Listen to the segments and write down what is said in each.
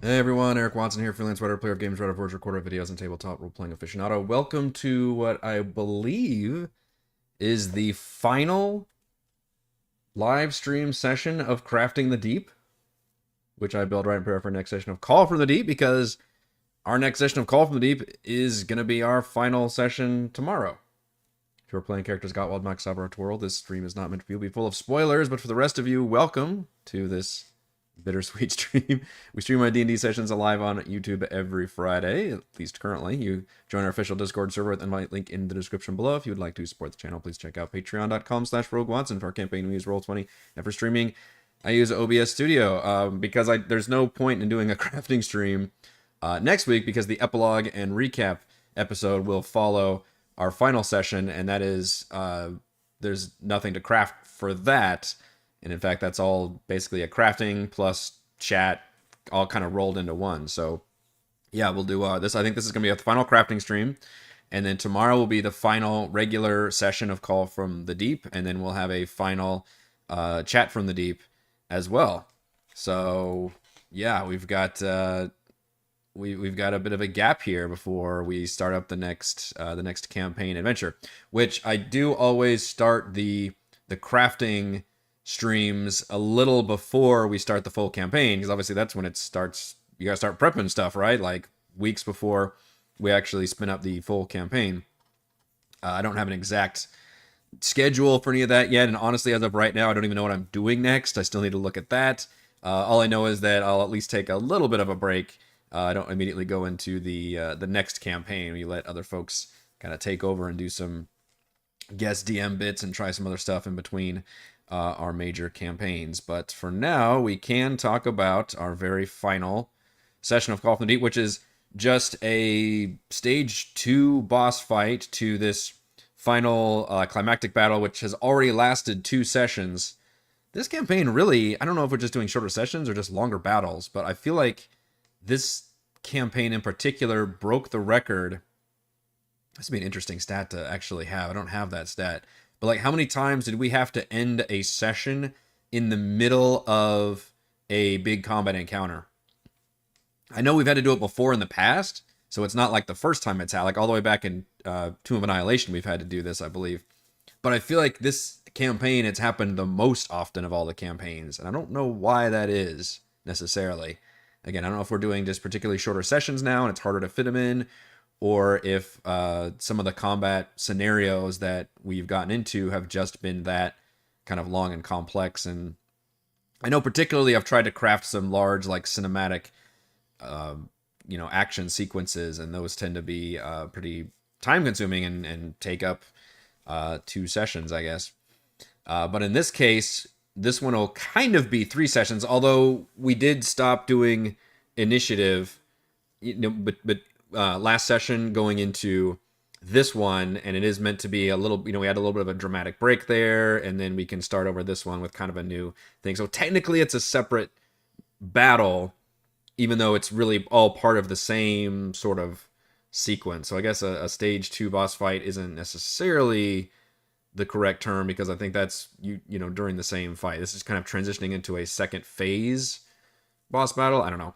Hey everyone, Eric Watson here, freelance writer, player of games, writer of words, recorder of videos, and tabletop role-playing aficionado. Welcome to what I believe is the final live stream session of Crafting the Deep, which I build right and prepare for our next session of Call from the Deep, because our next session of Call from the Deep is going to be our final session tomorrow. If you're playing characters Gottwald, Max Saber, World, this stream is not meant to be full of spoilers, but for the rest of you, welcome to this bittersweet stream. We stream my D&D sessions live on YouTube every Friday, at least currently. You join our official Discord server with the invite link in the description below. If you would like to support the channel, please check out patreon.com/RogueWatson for our campaign. We use Roll20, and for streaming, I use OBS Studio because there's no point in doing a crafting stream next week because the epilogue and recap episode will follow our final session, and that is there's nothing to craft for that. And in fact, that's all basically a crafting plus chat, all kind of rolled into one. So yeah, we'll do this. I think this is going to be a final crafting stream. And then tomorrow will be the final regular session of Call from the Deep. And then we'll have a final chat from the Deep as well. So yeah, we've got we've got a bit of a gap here before we start up the next campaign adventure, which I do always start the crafting streams a little before we start the full campaign, because obviously that's when it starts. You gotta start prepping stuff, right? Like weeks before we actually spin up the full campaign. I don't have an exact schedule for any of that yet, and honestly, as of right now, I don't even know what I'm doing next. I still need to look at that. All I know is that I'll at least take a little bit of a break. I don't immediately go into the next campaign. We let other folks kind of take over and do some guest DM bits and try some other stuff in between our major campaigns. But for now, we can talk about our very final session of Call from the Deep, which is just a stage 2 boss fight to this final climactic battle, which has already lasted 2 sessions. This campaign really, I don't know if we're just doing shorter sessions or just longer battles, but I feel like this campaign in particular broke the record. This would be an interesting stat to actually have. I don't have that stat. But like, how many times did we have to end a session in the middle of a big combat encounter? I know we've had to do it before in the past, so it's not like the first time it's had. Like all the way back in Tomb of Annihilation, we've had to do this, I believe. But I feel like this campaign, it's happened the most often of all the campaigns, and I don't know why that is necessarily. Again, I don't know if we're doing just particularly shorter sessions now, and it's harder to fit them in, or if some of the combat scenarios that we've gotten into have just been that kind of long and complex. And I know particularly I've tried to craft some large, like cinematic, action sequences, and those tend to be pretty time-consuming and take up 2 sessions, I guess. But in this case, this one will kind of be 3 sessions, although we did stop doing initiative, but last session going into this one, and it is meant to be a little, we had a little bit of a dramatic break there, and then we can start over this one with kind of a new thing. So technically it's a separate battle, even though it's really all part of the same sort of sequence. So I guess a stage 2 boss fight isn't necessarily the correct term, because I think that's during the same fight. This is kind of transitioning into a second phase boss battle. I don't know.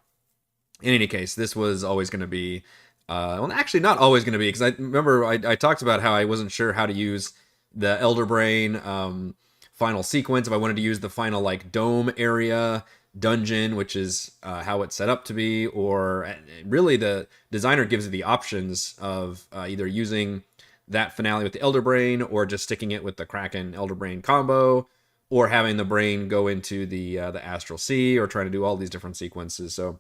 In any case, this was always going to be, well, actually not always going to be, because I remember I talked about how I wasn't sure how to use the Elder Brain final sequence, if I wanted to use the final like dome area dungeon, which is how it's set up to be, or really the designer gives you the options of either using that finale with the Elder Brain, or just sticking it with the Kraken Elder Brain combo, or having the brain go into the Astral Sea, or trying to do all these different sequences. So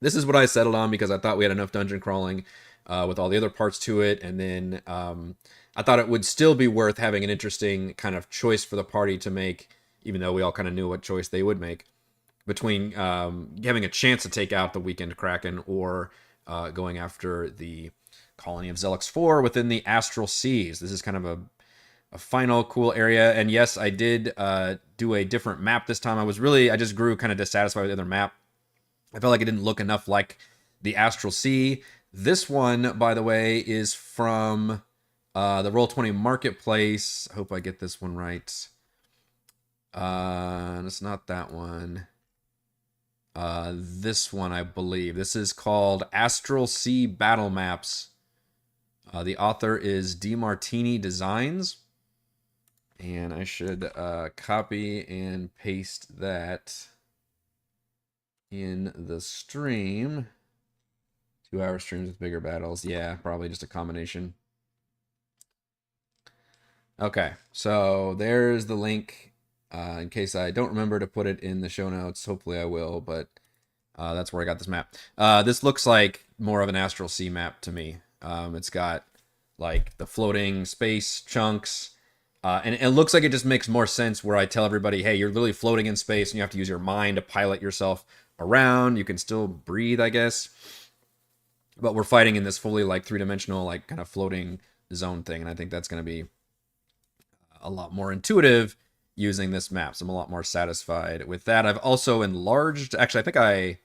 this is what I settled on, because I thought we had enough dungeon crawling with all the other parts to it. And then I thought it would still be worth having an interesting kind of choice for the party to make, even though we all kind of knew what choice they would make, between having a chance to take out the Weekend Kraken, or going after the colony of Zelix 4 within the Astral Seas. This is kind of a final cool area. And yes, I did do a different map this time. I just grew kind of dissatisfied with the other map. I felt like it didn't look enough like the Astral Sea. This one, by the way, is from the Roll20 Marketplace. I hope I get this one right. It's not that one. this one, I believe. This is called Astral Sea Battle Maps. The author is DeMartini Designs. And I should copy and paste that in the stream. 2-hour streams with bigger battles. Yeah, probably just a combination. Okay, so there's the link. In case I don't remember to put it in the show notes, hopefully I will, but that's where I got this map. This looks like more of an Astral Sea map to me. It's got like the floating space chunks, and it looks like it just makes more sense where I tell everybody, hey, you're literally floating in space and you have to use your mind to pilot yourself around. You can still breathe, I guess, but we're fighting in this fully like three-dimensional, like kind of floating zone thing, and I think that's going to be a lot more intuitive using this map, so I'm a lot more satisfied with that. I've also enlarged, actually I think I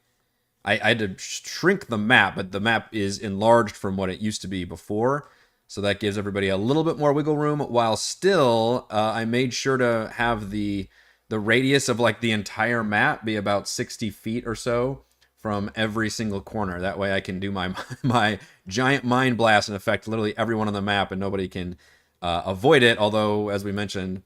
had to shrink the map, but the map is enlarged from what it used to be before, so that gives everybody a little bit more wiggle room, while still I made sure to have the radius of like the entire map be about 60 feet or so from every single corner. That way I can do my my giant mind blast and affect literally everyone on the map, and nobody can avoid it. Although, as we mentioned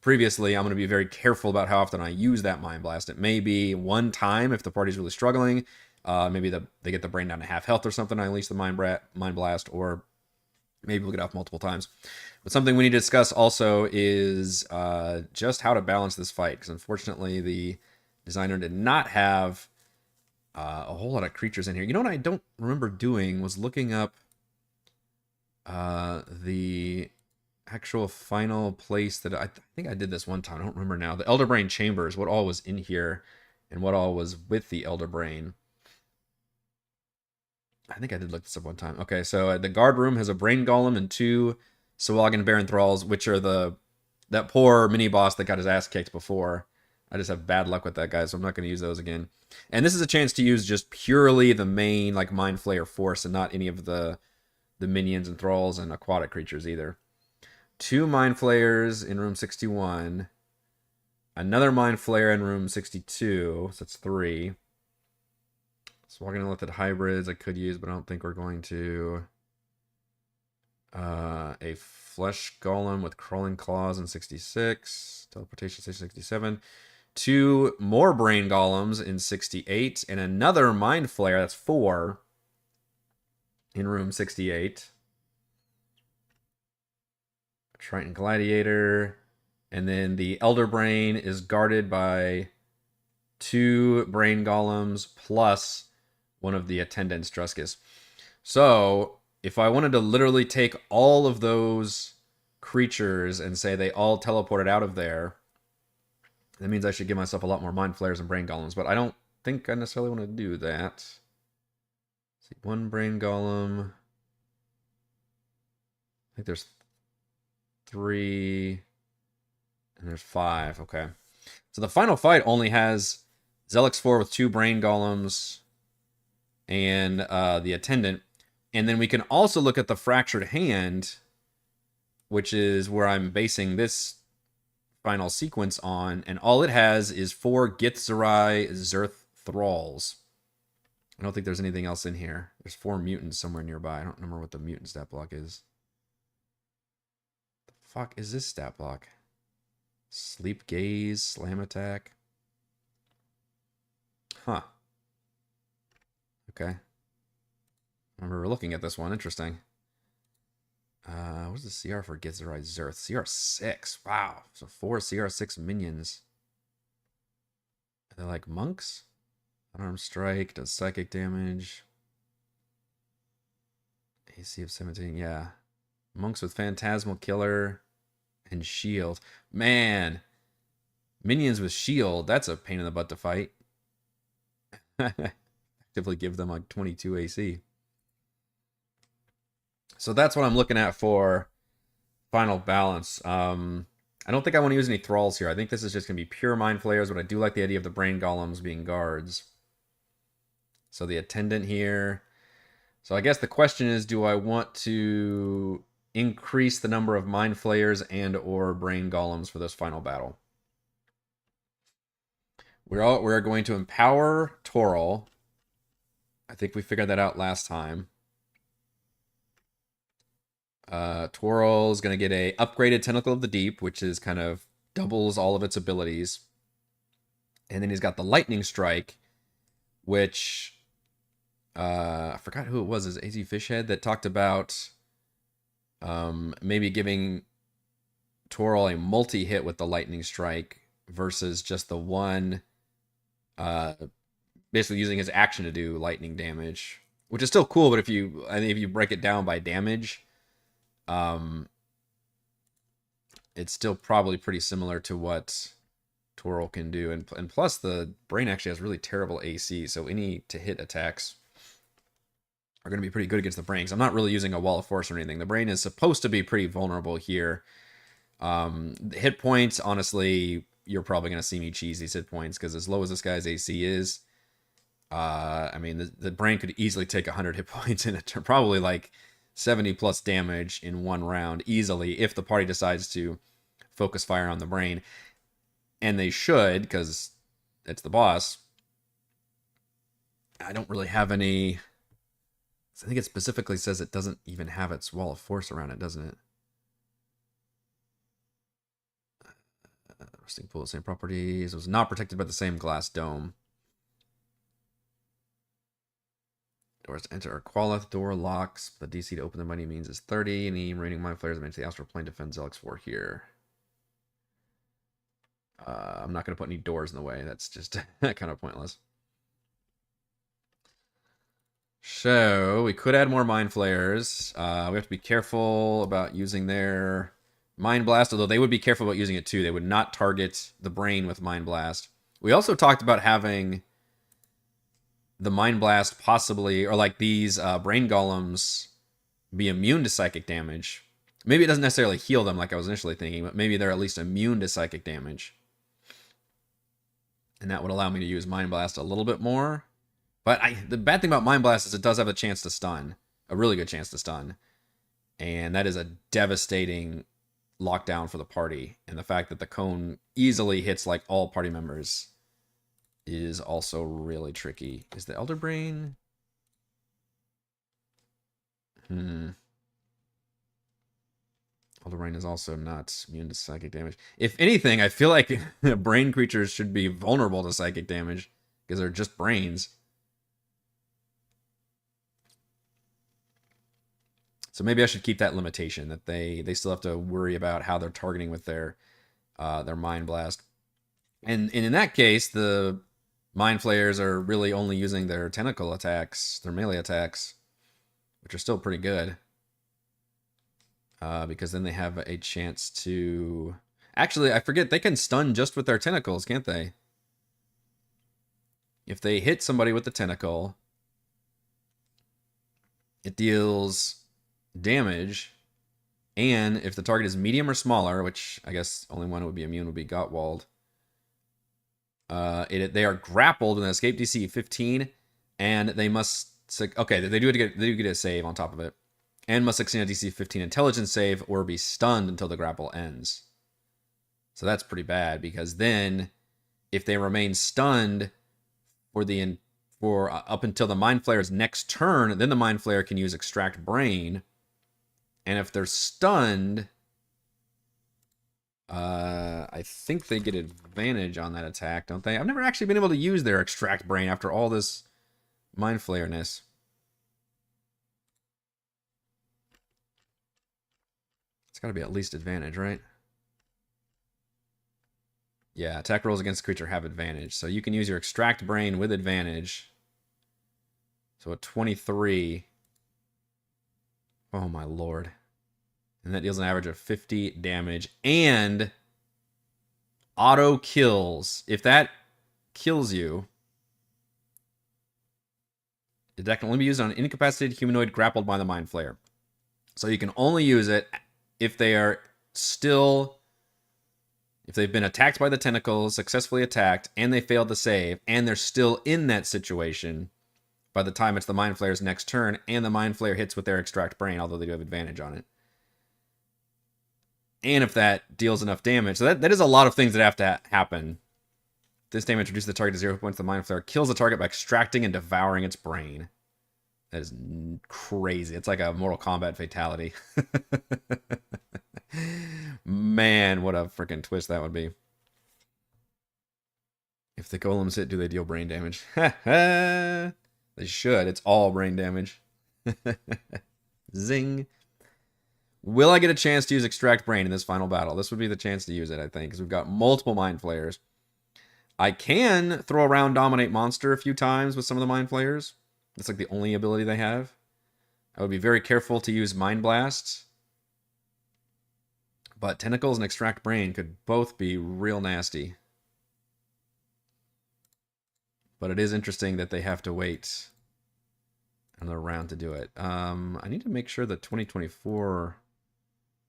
previously, I'm going to be very careful about how often I use that mind blast. It may be one time if the party's really struggling. Maybe they get the brain down to half health or something. I unleash the mind blast, or maybe we'll get off multiple times. But something we need to discuss also is just how to balance this fight, because unfortunately the designer did not have a whole lot of creatures in here. You know what I don't remember doing was looking up the actual final place that I think I did this one time. I don't remember now. The Elder Brain Chambers, what all was in here and what all was with the Elder Brain. I think I did look this up one time. Okay, so the guard room has a Brain Golem and 2 Sahuagin Baron Thralls, which are that poor mini boss that got his ass kicked before. I just have bad luck with that guy, so I'm not going to use those again. And this is a chance to use just purely the main like Mind Flayer force and not any of the minions and thralls and aquatic creatures either. 2 Mind Flayers in room 61. Another Mind Flayer in room 62. So that's 3. So walking unlimited hybrids I could use, but I don't think we're going to. A Flesh Golem with Crawling Claws in 66. Teleportation Station 67. 2 more Brain Golems in 68. And another Mind Flayer, that's 4, in room 68. Triton Gladiator. And then the Elder Brain is guarded by 2 Brain Golems plus one of the attendants, Druscus. So if I wanted to literally take all of those creatures and say they all teleported out of there, that means I should give myself a lot more Mind Flayers and Brain Golems, but I don't think I necessarily want to do that. Let's see, 1 Brain Golem. I think there's 3, and there's 5. Okay. So the final fight only has Zelix 4 with 2 Brain Golems and the Attendant. And then we can also look at the Fractured Hand, which is where I'm basing this final sequence on. And all it has is 4 Githzerai Zerth Thralls. I don't think there's anything else in here. There's 4 mutants somewhere nearby. I don't remember what the mutant stat block is. The fuck is this stat block? Sleep Gaze, Slam Attack. Huh. Okay. I remember looking at this one. Interesting. What's the CR for Githzerai Zerth? CR6. Wow. So 4 CR6 minions. Are they like monks? Unarmed strike, does psychic damage. AC of 17, yeah. Monks with Phantasmal Killer and Shield. Man. Minions with Shield, that's a pain in the butt to fight. Actively give them like 22 AC. So that's what I'm looking at for final balance. I don't think I want to use any Thralls here. I think this is just going to be pure Mind Flayers, but I do like the idea of the Brain Golems being guards. So the Attendant here. So I guess the question is, do I want to increase the number of Mind Flayers and or Brain Golems for this final battle? We're going to empower Toril. I think we figured that out last time. Toril is going to get a upgraded Tentacle of the Deep, which is kind of doubles all of its abilities. And then he's got the Lightning Strike, which I forgot who it was. Is AZ Fishhead that talked about maybe giving Toril a multi-hit with the Lightning Strike versus just the one, basically using his action to do lightning damage, which is still cool. But if you break it down by damage, it's still probably pretty similar to what Toril can do, and plus the brain actually has really terrible AC, so any to hit attacks are going to be pretty good against the brain. I'm not really using a wall of force or anything. The brain is supposed to be pretty vulnerable here. The hit points, honestly, you're probably going to see me cheese these hit points because as low as this guy's AC is, I mean, the brain could easily take 100 hit points in a turn, probably like 70 plus damage in one round easily if the party decides to focus fire on the brain. And they should, because it's the boss. I don't really have any... I think it specifically says it doesn't even have its wall of force around it, doesn't it? Rusting pool, same properties. It was not protected by the same glass dome. Doors to enter are Qualith. Door locks. The DC to open them by any means is 30. Any remaining mind flayers that enter the astral plane defend Zelix 4 here. I'm not going to put any doors in the way. That's just kind of pointless. So, we could add more Mind Flayers. We have to be careful about using their Mind Blast, although they would be careful about using it too. They would not target the brain with Mind Blast. We also talked about having the Mind Blast possibly, or like these Brain Golems be immune to psychic damage. Maybe it doesn't necessarily heal them like I was initially thinking, but maybe they're at least immune to psychic damage. And that would allow me to use Mind Blast a little bit more. But the bad thing about Mind Blast is it does have a chance to stun. A really good chance to stun. And that is a devastating lockdown for the party. And the fact that the cone easily hits like all party members is also really tricky. Is the Elder Brain? Elder Brain is also not immune to psychic damage. If anything, I feel like brain creatures should be vulnerable to psychic damage because they're just brains. So maybe I should keep that limitation that they still have to worry about how they're targeting with their Mind Blast. And in that case, the Mind Flayers are really only using their tentacle attacks, their melee attacks, which are still pretty good. Because then they have a chance to... Actually, I forget, they can stun just with their tentacles, can't they? If they hit somebody with the tentacle, it deals damage, and if the target is medium or smaller, which I guess only one would be immune would be Gottwald, they are grappled with an escape DC 15, and they must... Okay, they do get a save on top of it. And must succeed a DC 15 intelligence save or be stunned until the grapple ends. So that's pretty bad, because then if they remain stunned for up until the Mind Flayer's next turn, then the Mind Flayer can use Extract Brain. And if they're stunned, I think they get advantage on that attack, don't they? I've never actually been able to use their Extract Brain after all this Mind Flayer-ness. It's got to be at least advantage, right? Yeah, attack rolls against the creature have advantage. So you can use your Extract Brain with advantage. So a 23. Oh my lord. And that deals an average of 50 damage. And auto kills. If that kills you, that can only be used on an incapacitated humanoid grappled by the Mind Flayer. So you can only use it if they are still... If they've been attacked by the tentacles, successfully attacked, and they failed to save, and they're still in that situation by the time it's the Mind Flayer's next turn, and the Mind Flayer hits with their Extract Brain, although they do have advantage on it. And if that deals enough damage. So that is a lot of things that have to happen This damage reduces the target to 0 points. The Mind Flayer kills the target by extracting and devouring its brain. That is crazy. It's like a Mortal Kombat fatality. Man, what a freaking twist that would be. If the golems hit, do they deal brain damage? They should. It's all brain damage. Zing. Will I get a chance to use Extract Brain in this final battle? This would be the chance to use it, I think, because we've got multiple Mind Flayers. I can throw around Dominate Monster a few times with some of the Mind Flayers. That's like the only ability they have. I would be very careful to use Mind Blast. But Tentacles and Extract Brain could both be real nasty. But it is interesting that they have to wait another round to do it. I need to make sure that 2024,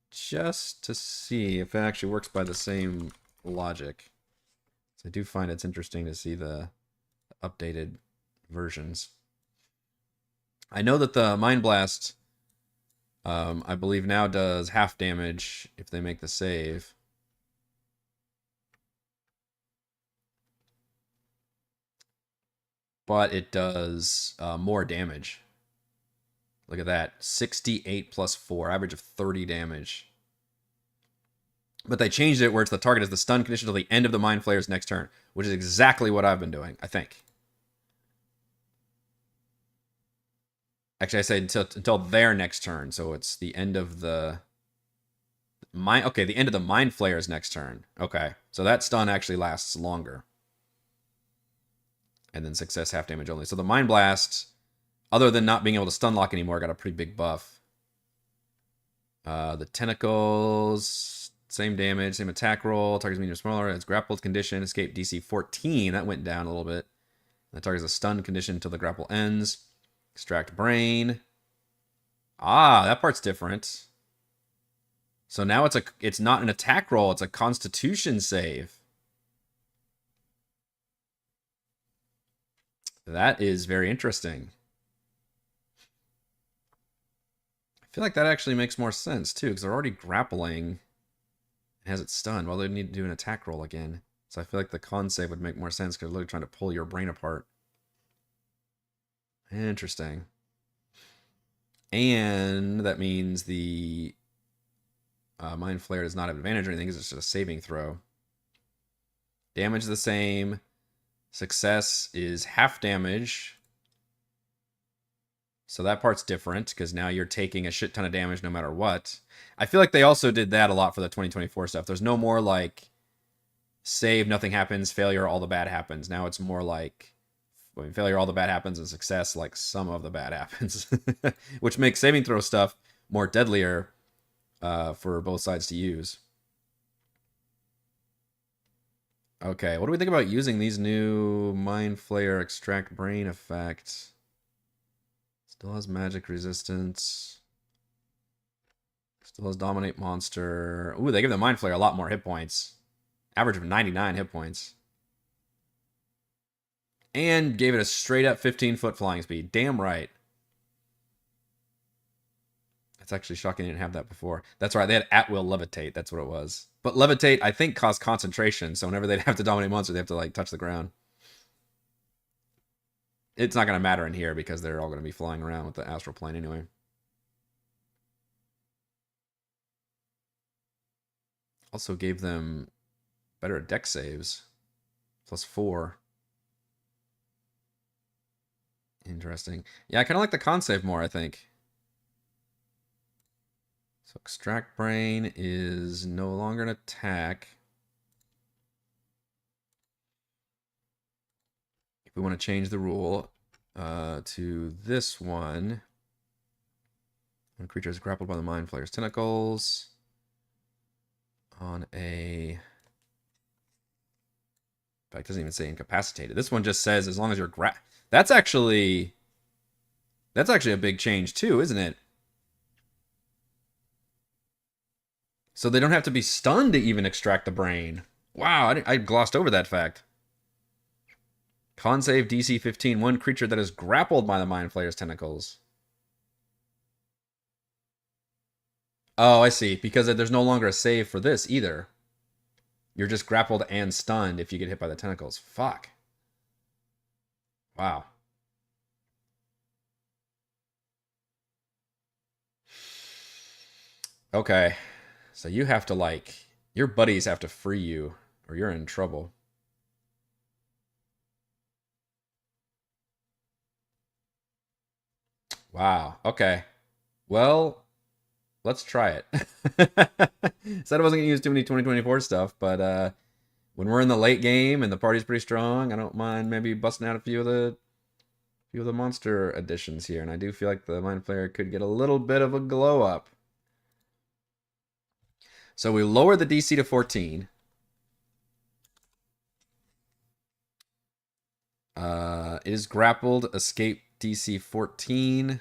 just to see if it actually works by the same logic. So I do find it's interesting to see the updated versions. I know that the Mind Blast, I believe now does half damage if they make the save. But it does more damage. Look at that. 68 plus 4. Average of 30 damage. But they changed it where it's the target is the stun condition until the end of the Mind Flayer's next turn. Which is exactly what I've been doing, I think. Actually, I said until their next turn. So it's the end of the... the end of the Mind Flayer's next turn. Okay. So that stun actually lasts longer. And then success half damage only. So the Mind Blast, other than not being able to stun lock anymore, got a pretty big buff. The Tentacles, same damage, same attack roll. Target's medium smaller. It's grappled condition. Escape DC 14. That went down a little bit. The target's a stun condition until the grapple ends. Extract Brain. Ah, that part's different. So now it's not an attack roll. It's a Constitution save. That is very interesting. I feel like that actually makes more sense, too, because they're already grappling and has it stunned. Well, they need to do an attack roll again. So I feel like the con save would make more sense because they're literally trying to pull your brain apart. Interesting. And that means the Mind Flayer does not have advantage or anything because it's just a saving throw. Damage is the same. Success is half damage. So that part's different because now you're taking a shit ton of damage no matter what. I feel like they also did that a lot for the 2024 stuff. There's no more like save, nothing happens, failure, all the bad happens. Now it's more like when failure, all the bad happens, and success, like some of the bad happens. Which makes saving throw stuff more deadlier for both sides to use. Okay, what do we think about using these new Mind Flayer Extract Brain effects? Still has magic resistance. Still has Dominate Monster. Ooh, they give the Mind Flayer a lot more hit points. Average of 99 hit points. And gave it a straight up 15-foot flying speed. Damn right. That's actually shocking they didn't have that before. That's right, they had at-will levitate. That's what it was. But levitate, I think, caused concentration. So whenever they'd have to dominate monster, they have to like touch the ground. It's not going to matter in here because they're all going to be flying around with the astral plane anyway. Also gave them better deck saves. +4. Interesting. Yeah, I kind of like the con save more, I think. So Extract Brain is no longer an attack. If we want to change the rule to this one, when a creature is grappled by the Mind Flayer's tentacles on a... In fact, it doesn't even say incapacitated. This one just says as long as you're That's actually a big change too, isn't it? So they don't have to be stunned to even extract the brain. Wow, I glossed over that fact. Con save DC 15. One creature that is grappled by the Mind Flayer's tentacles. Oh, I see. Because there's no longer a save for this either. You're just grappled and stunned if you get hit by the tentacles. Fuck. Wow. Okay. So you have to, like, your buddies have to free you or you're in trouble. Wow. Okay. Well, let's try it. Said I wasn't gonna use too many 2024 stuff, but when we're in the late game and the party's pretty strong, I don't mind maybe busting out a few of the monster additions here, and I do feel like the Mind Flayer could get a little bit of a glow up. So we lower the DC to 14. It is grappled, escape DC 14.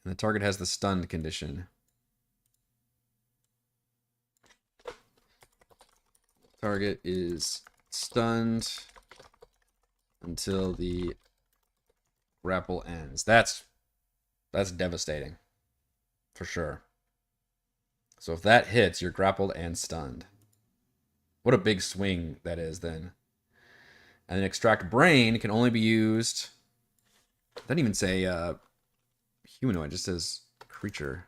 And the target has the stunned condition. Target is stunned until the grapple ends. That's devastating. For sure. So if that hits, you're grappled and stunned. What a big swing that is then. And then extract brain can only be used. It doesn't even say humanoid, it just says creature.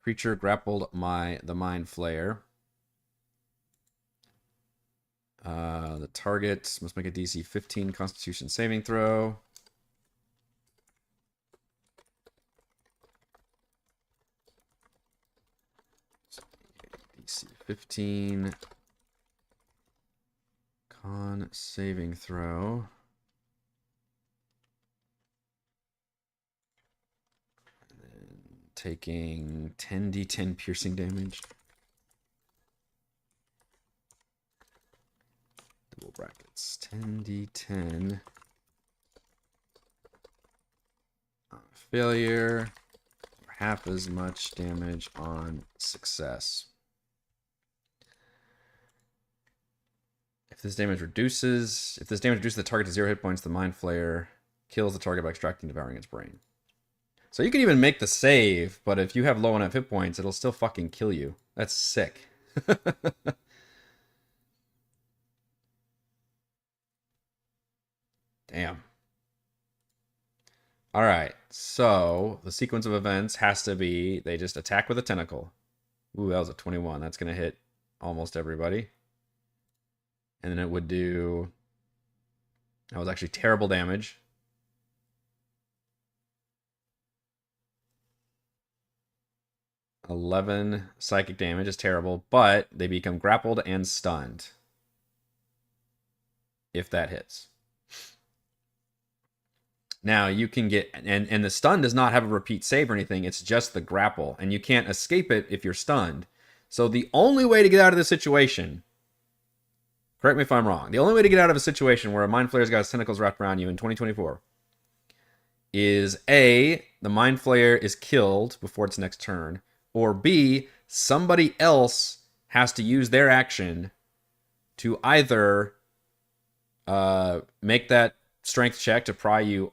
Creature grappled the Mind Flayer. The target must make a DC 15 Constitution saving throw. DC 15 con saving throw. And then taking 10d10 piercing damage. Double brackets. 10d10 on failure. Half as much damage on success. If this damage reduces the target to 0 hit points, the Mind Flayer kills the target by extracting and devouring its brain. So you can even make the save, but if you have low enough hit points, it'll still fucking kill you. That's sick. Damn. All right, so the sequence of events has to be they just attack with a tentacle. Ooh, that was a 21. That's going to hit almost everybody. And then it would do... That was actually terrible damage. $11 psychic damage is terrible, but they become grappled and stunned. If that hits. Now you can get... And the stun does not have a repeat save or anything. It's just the grapple. And you can't escape it if you're stunned. So the only way to get out of this situation... Correct me if I'm wrong. The only way to get out of a situation where a Mind Flayer's got his tentacles wrapped around you in 2024 is A, the Mind Flayer is killed before its next turn, or B, somebody else has to use their action to either make that strength check to pry you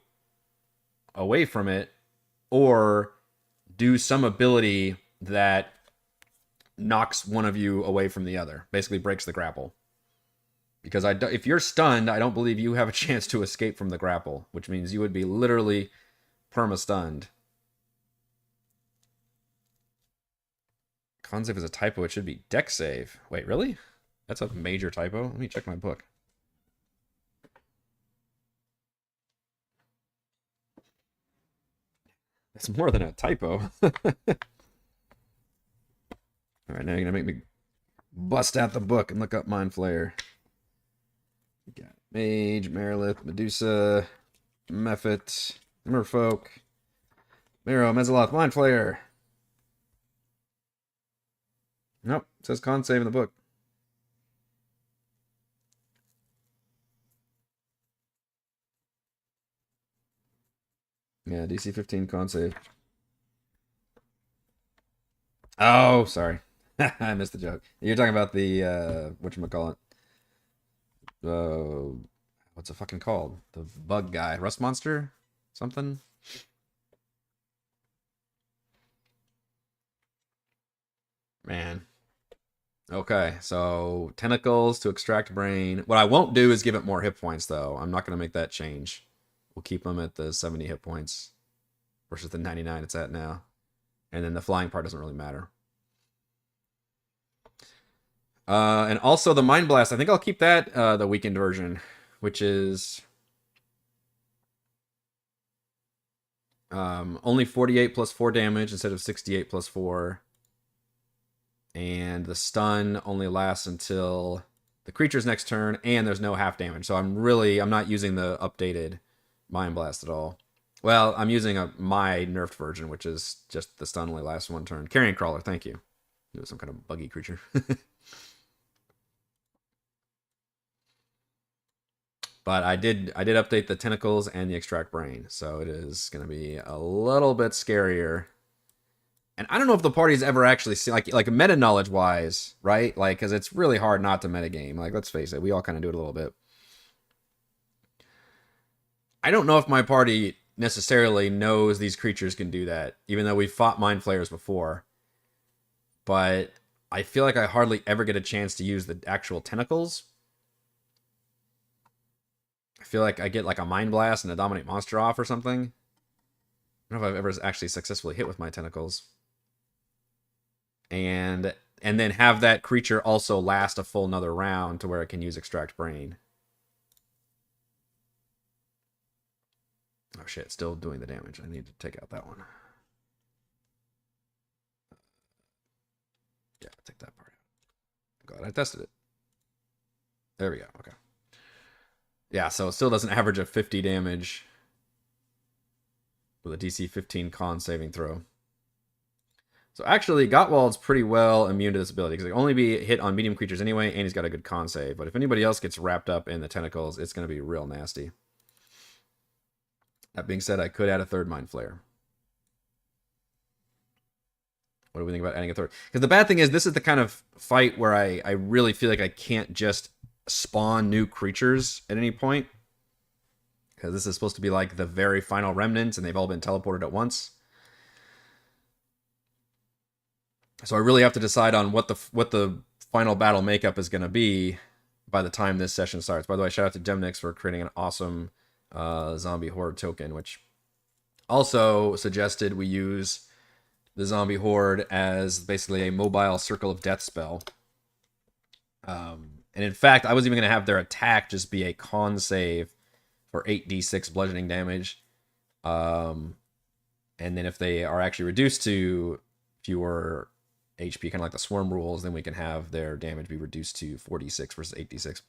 away from it, or do some ability that knocks one of you away from the other, basically breaks the grapple. Because if you're stunned, I don't believe you have a chance to escape from the grapple, which means you would be literally perma-stunned. Con save is a typo. It should be dex save. Wait, really? That's a major typo? Let me check my book. That's more than a typo. All right, now you're going to make me bust out the book and look up Mind Flayer. We got Mage, Marilith, Medusa, Mephit, Merfolk, Miro, Mezaloth, Mind Flayer. Nope, it says con save in the book. Yeah, DC 15 con save. Oh, sorry. I missed the joke. You're talking about the, whatchamacallit. What's it fucking called? The bug guy. Rust monster? Something? Man. Okay, so tentacles to extract brain. What I won't do is give it more hit points, though. I'm not going to make that change. We'll keep them at the 70 hit points versus the 99 it's at now. And then the flying part doesn't really matter. And also the Mind Blast. I think I'll keep that the weakened version, which is only 48 plus 4 damage instead of 68 plus 4. And the stun only lasts until the creature's next turn, and there's no half damage. So I'm not using the updated Mind Blast at all. Well, I'm using my nerfed version, which is just the stun only lasts 1 turn. Carrion Crawler, thank you. It was some kind of buggy creature. But I did update the tentacles and the extract brain, so it is going to be a little bit scarier. And I don't know if the party's ever actually seen, like meta knowledge wise, right? Like, because it's really hard not to metagame. Like, let's face it, we all kind of do it a little bit. I don't know if my party necessarily knows these creatures can do that, even though we've fought Mind Flayers before. But I feel like I hardly ever get a chance to use the actual tentacles. I feel like I get like a Mind Blast and a Dominate Monster off or something. I don't know if I've ever actually successfully hit with my tentacles. And then have that creature also last a full another round to where it can use Extract Brain. Oh shit, still doing the damage. I need to take out that one. Yeah, take that part out. Glad I tested it. There we go, okay. Yeah, so it still doesn't average a 50 damage with a DC 15 con saving throw. So actually, Gottwald's pretty well immune to this ability because he can only be hit on medium creatures anyway, and he's got a good con save. But if anybody else gets wrapped up in the tentacles, it's going to be real nasty. That being said, I could add a third Mind Flayer. What do we think about adding a third? Because the bad thing is, this is the kind of fight where I really feel like I can't just spawn new creatures at any point. Because this is supposed to be like the very final remnants, and they've all been teleported at once. So I really have to decide on what the final battle makeup is going to be by the time this session starts. By the way, shout out to Demnix for creating an awesome zombie horde token, which also suggested we use the zombie horde as basically a mobile circle of death spell. And in fact, I was even going to have their attack just be a con save for 8d6 bludgeoning damage. And then if they are actually reduced to fewer HP, kind of like the swarm rules, then we can have their damage be reduced to 4d6 versus 8d6.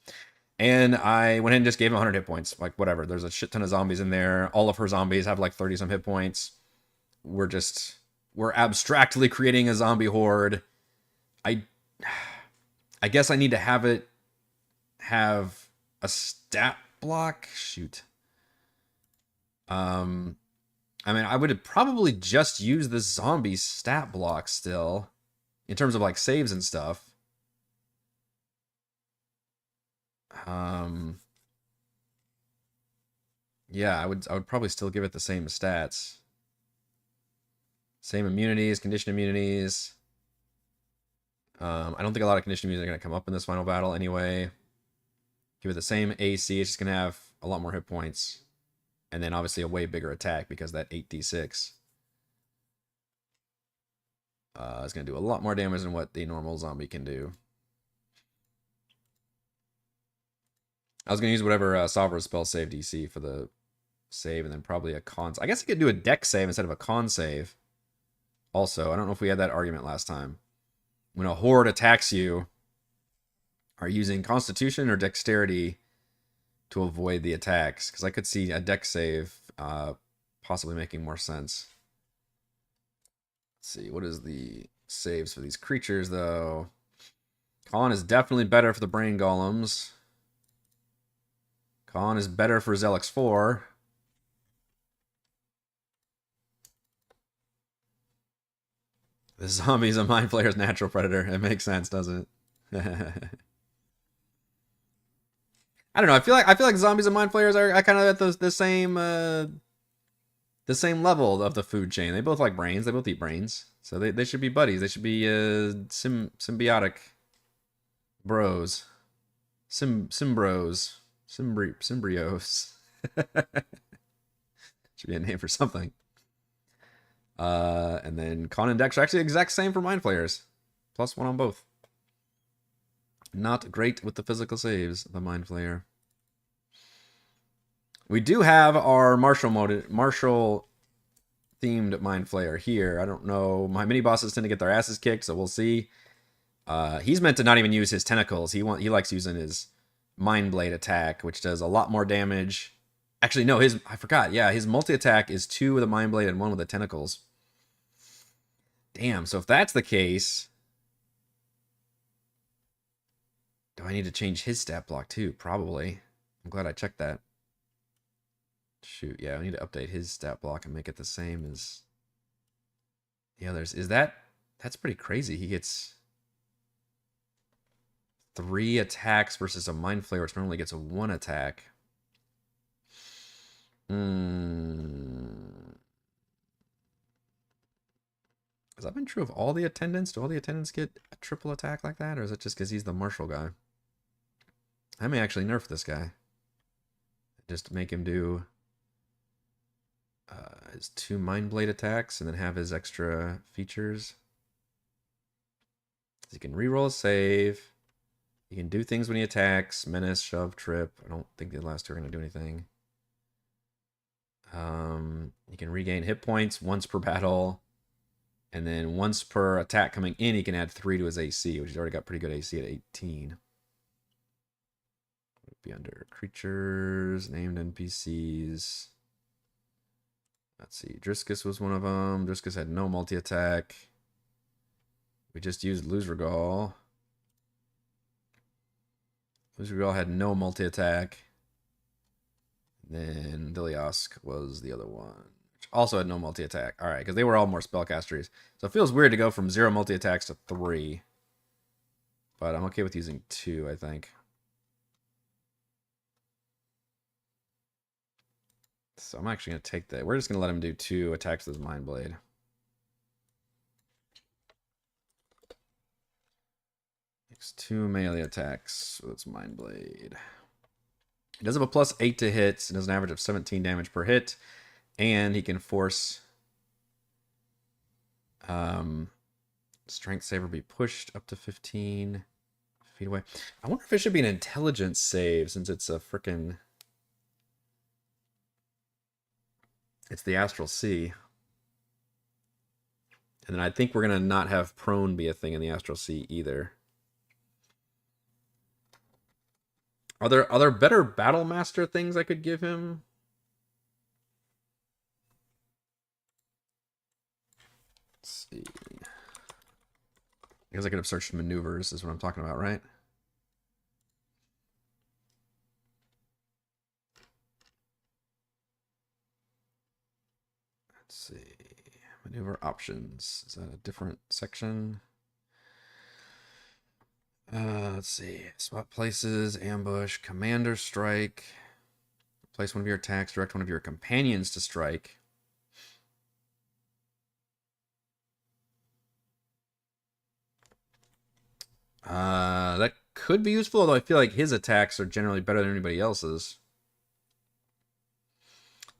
And I went ahead and just gave him 100 hit points. Like, whatever. There's a shit ton of zombies in there. All of her zombies have like 30-some hit points. We're abstractly creating a zombie horde. I guess I need to have a stat block. Shoot. I mean, I would probably just use the zombie stat block still, in terms of like saves and stuff. Yeah, I would probably still give it the same stats. Same immunities, condition immunities. I don't think a lot of condition immunities are going to come up in this final battle anyway. Give it the same AC. It's just going to have a lot more hit points. And then obviously a way bigger attack because that 8d6 is going to do a lot more damage than what the normal zombie can do. I was going to use whatever Sovereign spell save DC for the save, and then probably a con. I guess I could do a dex save instead of a con save. Also, I don't know if we had that argument last time. When a horde attacks you, are you using Constitution or Dexterity to avoid the attacks? Because I could see a dex save possibly making more sense. Let's see, what is the saves for these creatures, though? Con is definitely better for the Brain Golems. Con is better for Zelix 4. The zombie's a Mind Flayer's natural predator. It makes sense, doesn't it? I don't know. I feel like zombies and Mind Flayers are kind of at the same level of the food chain. They both like brains. They both eat brains. So they should be buddies. They should be symbiotic bros. Symbros. Symbrios. Should be a name for something. And then Con and Dex are actually the exact same for Mind Flayers. +1 on both. Not great with the physical saves, the Mind Flayer. We do have our martial themed Mind Flayer here. I don't know. My mini bosses tend to get their asses kicked, so we'll see. He's meant to not even use his tentacles. He likes using his Mind Blade attack, which does a lot more damage. Actually, no, I forgot. Yeah, his multi-attack is 2 with a Mind Blade and 1 with the tentacles. Damn, so if that's the case, do I need to change his stat block too? Probably. I'm glad I checked that. Shoot, yeah, I need to update his stat block and make it the same as the others. That's pretty crazy. He gets 3 attacks versus a Mind Flayer, which normally gets a 1 attack. Has that been true of all the attendants? Do all the attendants get a triple attack like that? Or is it just because he's the martial guy? I may actually nerf this guy. Just make him do his 2 Mind Blade attacks and then have his extra features. He can reroll a save. He can do things when he attacks. Menace, shove, trip. I don't think the last 2 are going to do anything. He can regain hit points once per battle. And then once per attack coming in, he can add 3 to his AC, which he's already got pretty good AC at 18. Would be under creatures, named NPCs. Let's see. Driscus was one of them. Driscus had no multi-attack. We just used Luzragal. Luzragal had no multi-attack. Then Diliosk was the other one. Also had no multi-attack. Alright, because they were all more spellcasteries. So it feels weird to go from 0 multi-attacks to 3. But I'm okay with using 2, I think. So I'm actually going to take that. We're just going to let him do 2 attacks with his Mind Blade. Makes 2 melee attacks with its Mind Blade. He does have a +8 to hits and does an average of 17 damage per hit. And he can force Strength Saver be pushed up to 15 feet away. I wonder if it should be an intelligence save since it's a frickin'... It's the Astral Sea. And then I think we're going to not have prone be a thing in the Astral Sea either. Are there better Battle Master things I could give him? Let's see. I guess I could have searched maneuvers, is what I'm talking about, right? Let's see. Maneuver options. Is that a different section? Let's see. Swap places, ambush, commander strike. Place one of your attacks, direct one of your companions to strike. That could be useful, although I feel like his attacks are generally better than anybody else's.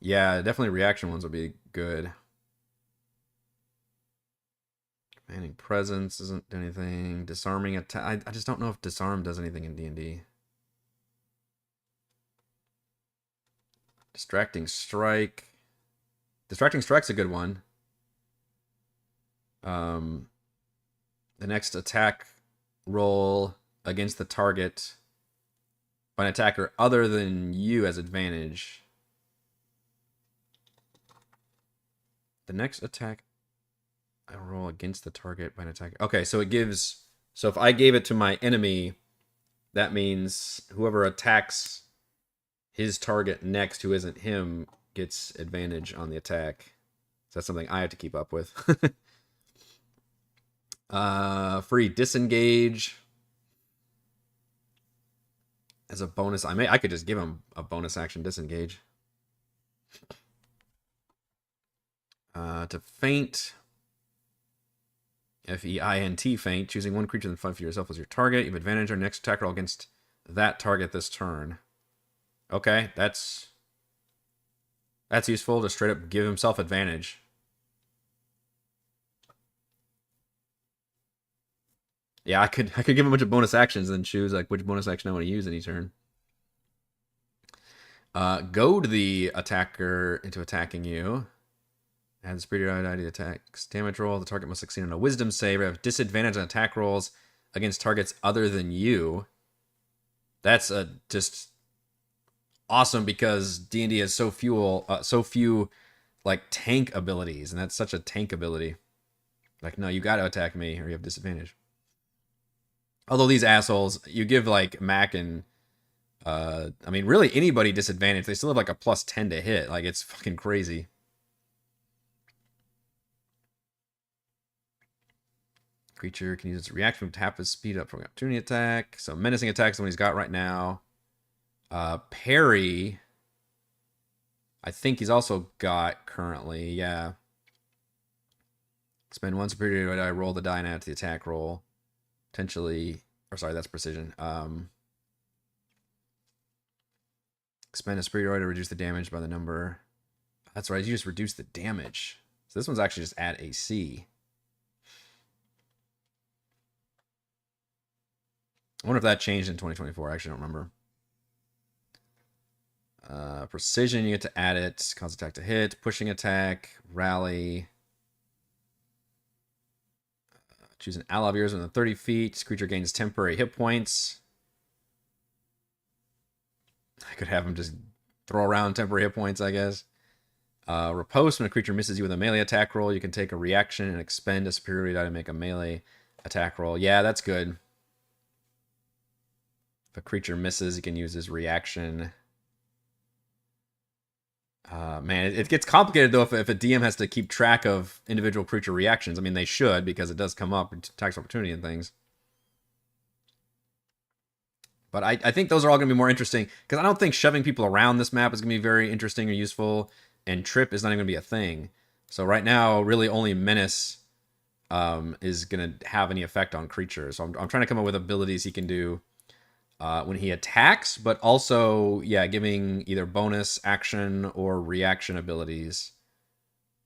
Yeah, definitely reaction ones would be good. Commanding presence doesn't do anything. Disarming attack. I just don't know if disarm does anything in D&D. Distracting strike. Distracting strike's a good one. The next attack roll against the target by an attacker other than you has advantage. The next attack I roll against the target by an attacker. Okay, so it gives... So if I gave it to my enemy, that means whoever attacks his target next who isn't him gets advantage on the attack. So that's something I have to keep up with. Free disengage as a bonus. I could just give him a bonus action disengage. To feint. Feint, feint. Choosing one creature than 5 for yourself as your target. You have advantage on next attack roll against that target this turn. Okay, that's useful to straight up give himself advantage. Yeah, I could give him a bunch of bonus actions and then choose like which bonus action I want to use any turn. Goad the attacker into attacking you. Add the superiority die to the attack's damage roll. The target must succeed on a wisdom save. Have disadvantage on attack rolls against targets other than you. That's just awesome because D&D has so few like tank abilities, and that's such a tank ability. Like, no, you got to attack me or you have disadvantage. Although these assholes, you give like Mac and I mean really anybody disadvantage, they still have like a +10 to hit. Like, it's fucking crazy. Creature can use its reaction to tap his speed up for an opportunity attack. So menacing attack is the one he's got right now. Parry, I think he's also got currently, yeah. Spend one superiority die, roll the die and add to the attack roll. Potentially, or sorry, that's precision. Expend a superiority to reduce the damage by the number. That's right, you just reduce the damage. So this one's actually just add AC. I wonder if that changed in 2024. I actually don't remember. Precision, you get to add it. Cause attack to hit. Pushing attack. Rally. Choose an ally of yours within 30 feet. This creature gains temporary hit points. I could have him just throw around temporary hit points, I guess. Riposte, when a creature misses you with a melee attack roll, you can take a reaction and expend a superiority die to make a melee attack roll. Yeah, that's good. If a creature misses, he can use his reaction. Man, it gets complicated, though, if a DM has to keep track of individual creature reactions. I mean, they should, because it does come up, attacks opportunity and things. But I think those are all going to be more interesting, because I don't think shoving people around this map is going to be very interesting or useful, and trip is not even going to be a thing. So right now, really only menace is going to have any effect on creatures. So I'm trying to come up with abilities he can do when he attacks, but also, yeah, giving either bonus action or reaction abilities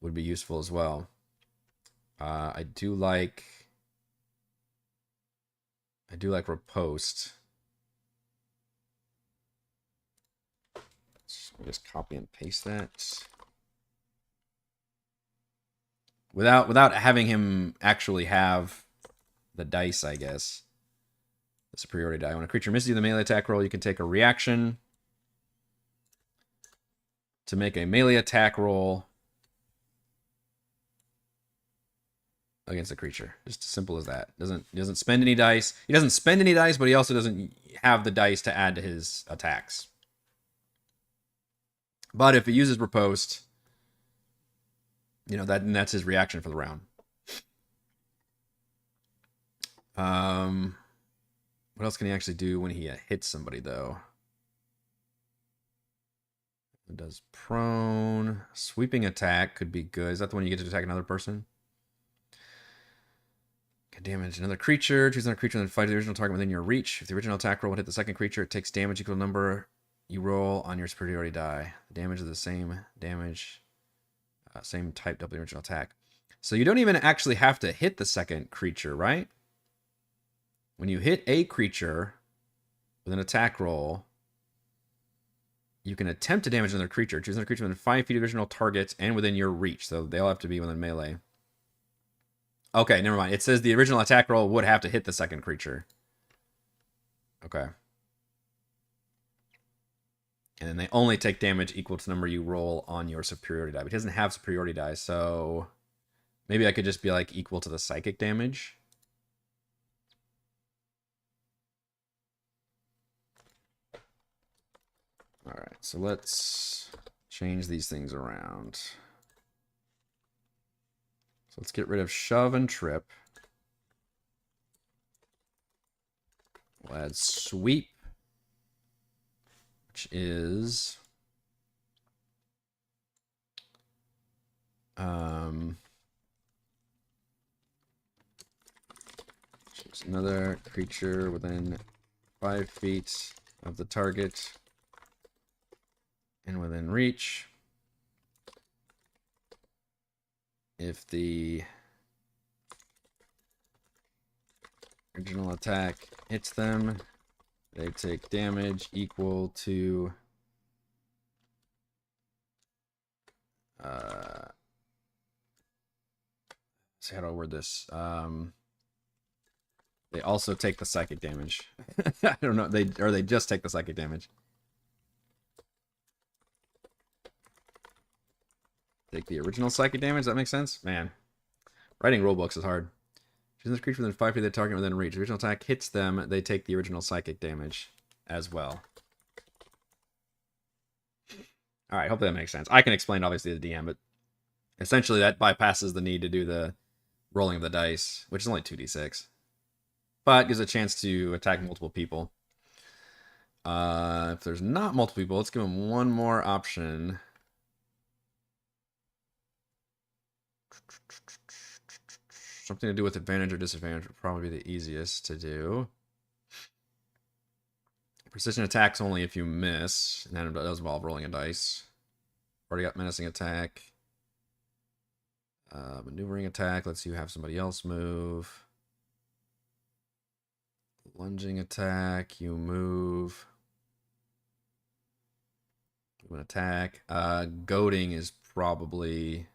would be useful as well. I do like riposte. So just copy and paste that without having him actually have the dice, I guess. The superiority die. When a creature misses you the melee attack roll, you can take a reaction to make a melee attack roll against a creature. Just as simple as that. He doesn't spend any dice. He doesn't spend any dice, but he also doesn't have the dice to add to his attacks. But if he uses riposte, you know, that's his reaction for the round. What else can he actually do when he hits somebody, though? It does prone. Sweeping attack could be good. Is that the one you get to attack another person? Can damage another creature. Choose another creature and then fight the original target within your reach. If the original attack roll would hit the second creature, it takes damage equal to the number you roll on your superiority die. The damage is the same damage, same type, double the original attack. So you don't even actually have to hit the second creature, right? When you hit a creature with an attack roll, you can attempt to damage another creature. Choose another creature within 5 feet of original target and within your reach. So they all have to be within melee. Okay, never mind. It says the original attack roll would have to hit the second creature. Okay. And then they only take damage equal to the number you roll on your superiority die. But he doesn't have superiority die, so maybe I could just be like equal to the psychic damage. All right, so let's change these things around. So let's get rid of shove and trip. We'll add sweep, which is There's another creature within 5 feet of the target and within reach. If the original attack hits them, they take damage equal to see how do I word this? They also take the psychic damage. I don't know. They just take the psychic damage. Take the original psychic damage. That makes sense, man. Writing rulebooks is hard. Choosing this creature within 5 feet of the target within reach. The original attack hits them. They take the original psychic damage as well. All right, hopefully that makes sense. I can explain obviously the DM, but essentially that bypasses the need to do the rolling of the dice, which is only 2d6, but gives a chance to attack multiple people. If there's not multiple people, let's give them one more option. Something to do with advantage or disadvantage would probably be the easiest to do. Precision attacks only if you miss, and then it does involve rolling a dice. Already got menacing attack. Maneuvering attack lets you have somebody else move. Lunging attack, you move. You attack. Goading is probably...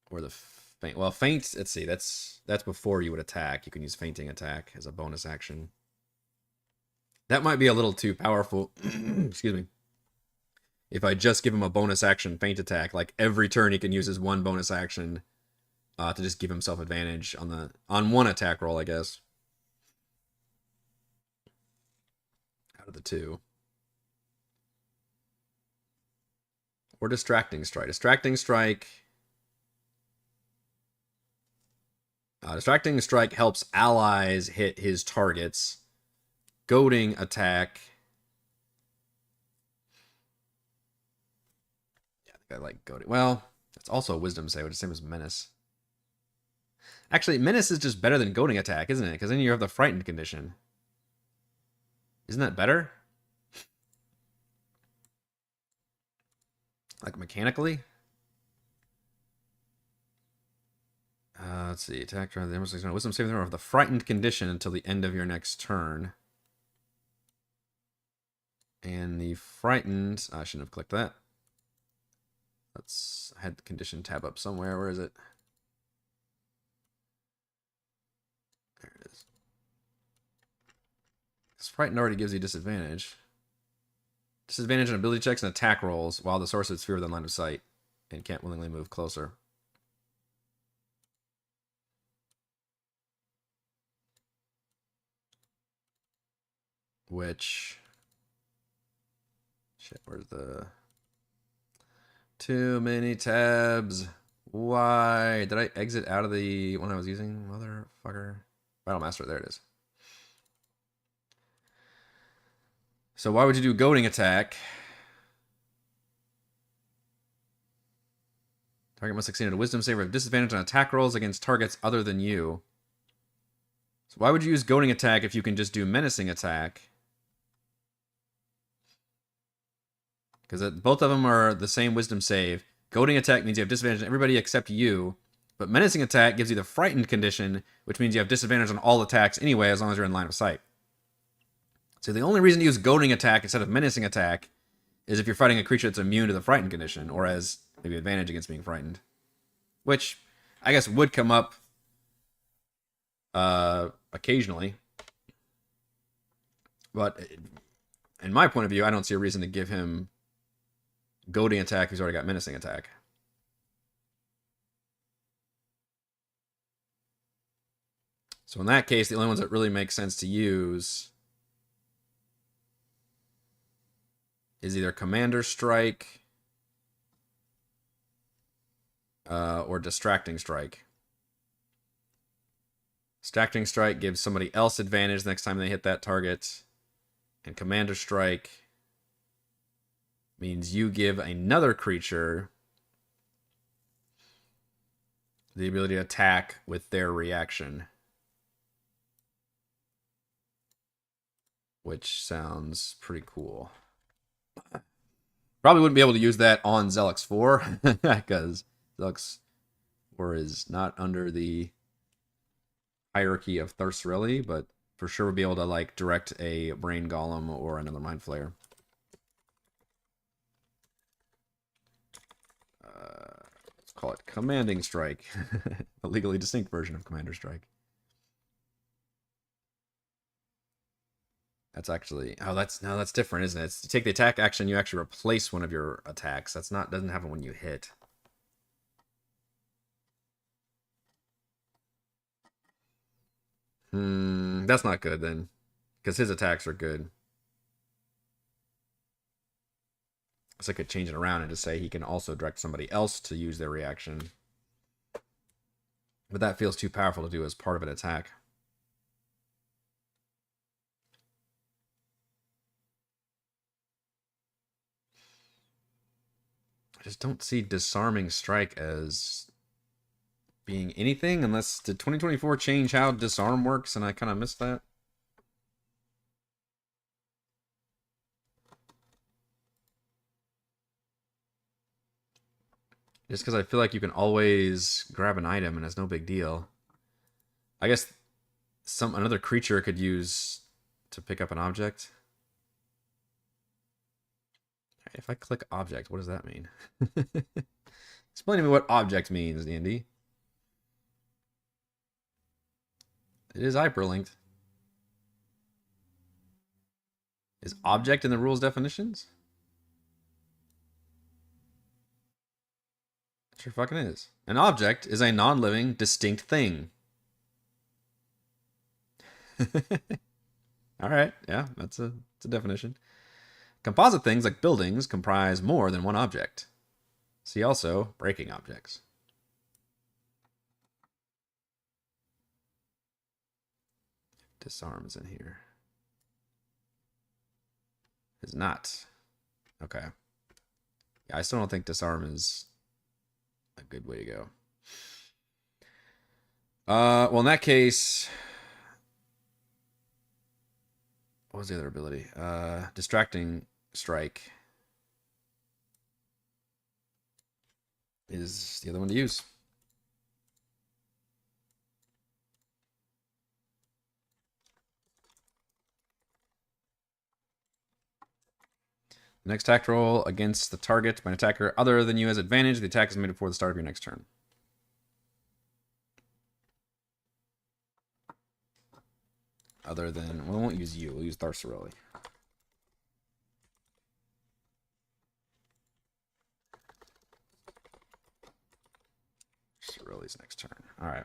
Or the feint. Well, feint, let's see, that's before you would attack. You can use feinting attack as a bonus action. That might be a little too powerful. Excuse me. If I just give him a bonus action feint attack, like every turn he can use his one bonus action to just give himself advantage on one attack roll, I guess. Out of the two. Or distracting strike. Distracting strike. Distracting strike helps allies hit his targets. Goading attack. Yeah, I think I like goading. Well, it's also a wisdom save, which is the same as menace. Actually, menace is just better than goading attack, isn't it? Because then you have the frightened condition. Isn't that better? Like mechanically? Let's see. Attack drive the wisdom saving throw of the frightened condition until the end of your next turn. And the frightened... I shouldn't have clicked that. I had the condition tab up somewhere. Where is it? There it is. This frightened already gives you disadvantage. Disadvantage on ability checks and attack rolls while the source is sphere within line of sight and can't willingly move closer. Which... Shit, where's the... Too many tabs. Why? Did I exit out of the one I was using? Motherfucker. Battle Master, there it is. So why would you do goading attack? Target must succeed at a wisdom save with disadvantage on attack rolls against targets other than you. So why would you use goading attack if you can just do menacing attack? Because both of them are the same wisdom save. Goading attack means you have disadvantage on everybody except you. But menacing attack gives you the frightened condition, which means you have disadvantage on all attacks anyway, as long as you're in line of sight. So the only reason to use goading attack instead of menacing attack is if you're fighting a creature that's immune to the frightened condition, or has maybe advantage against being frightened. Which, I guess, would come up occasionally. But in my point of view, I don't see a reason to give him goading attack if he's already got menacing attack. So in that case, the only ones that really make sense to use is either Commander Strike or Distracting Strike. Distracting Strike gives somebody else advantage next time they hit that target. And Commander Strike means you give another creature the ability to attack with their reaction. Which sounds pretty cool. Probably wouldn't be able to use that on Zelix 4 because Zelix 4 is not under the hierarchy of Thurserelli, but for sure would be able to like direct a Brain Golem or another Mind Flayer. Let's call it Commanding Strike, a legally distinct version of Commander Strike. That's actually that's different, isn't it? It's to take the attack action, you actually replace one of your attacks. That's not doesn't happen when you hit. That's not good then, because his attacks are good. So I could change it around and just say he can also direct somebody else to use their reaction. But that feels too powerful to do as part of an attack. I just don't see Disarming Strike as being anything, unless did 2024 change how disarm works and I kind of missed that? Just because I feel like you can always grab an item and it's no big deal. I guess another creature could use to pick up an object. If I click object, what does that mean? Explain to me what object means, D&D. It is hyperlinked. Is object in the rules definitions? It sure fucking is. An object is a non-living, distinct thing. All right, yeah, that's a definition. Composite things like buildings comprise more than one object. See also breaking objects. Disarms in here. Is not. Okay. Yeah, I still don't think disarm is a good way to go. Well, in that case, what was the other ability? Distracting Strike is the other one to use. The next attack roll against the target by an attacker other than you has advantage. The attack is made before the start of your next turn. Other than, well, we won't use you. We'll use Thurserelli. Thurserelli's next turn. All right.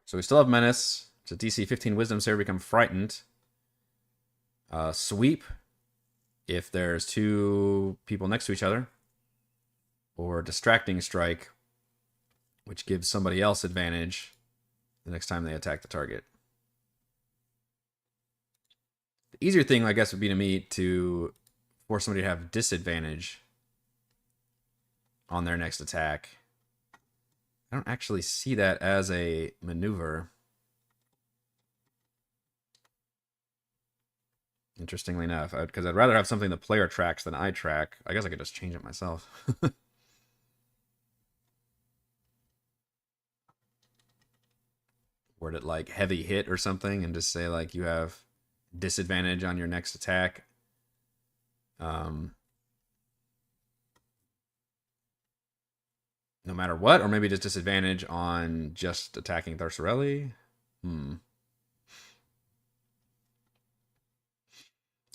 So we still have Menace. It's a DC 15 Wisdom save. Become frightened. Sweep. If there's two people next to each other. Or Distracting Strike, which gives somebody else advantage the next time they attack the target. The easier thing, I guess, would be to me to force somebody to have disadvantage on their next attack. I don't actually see that as a maneuver. Interestingly enough, because I'd rather have something the player tracks than I track. I guess I could just change it myself. Word it like heavy hit or something and just say like you have disadvantage on your next attack. No matter what, or maybe just disadvantage on just attacking Thurserelli.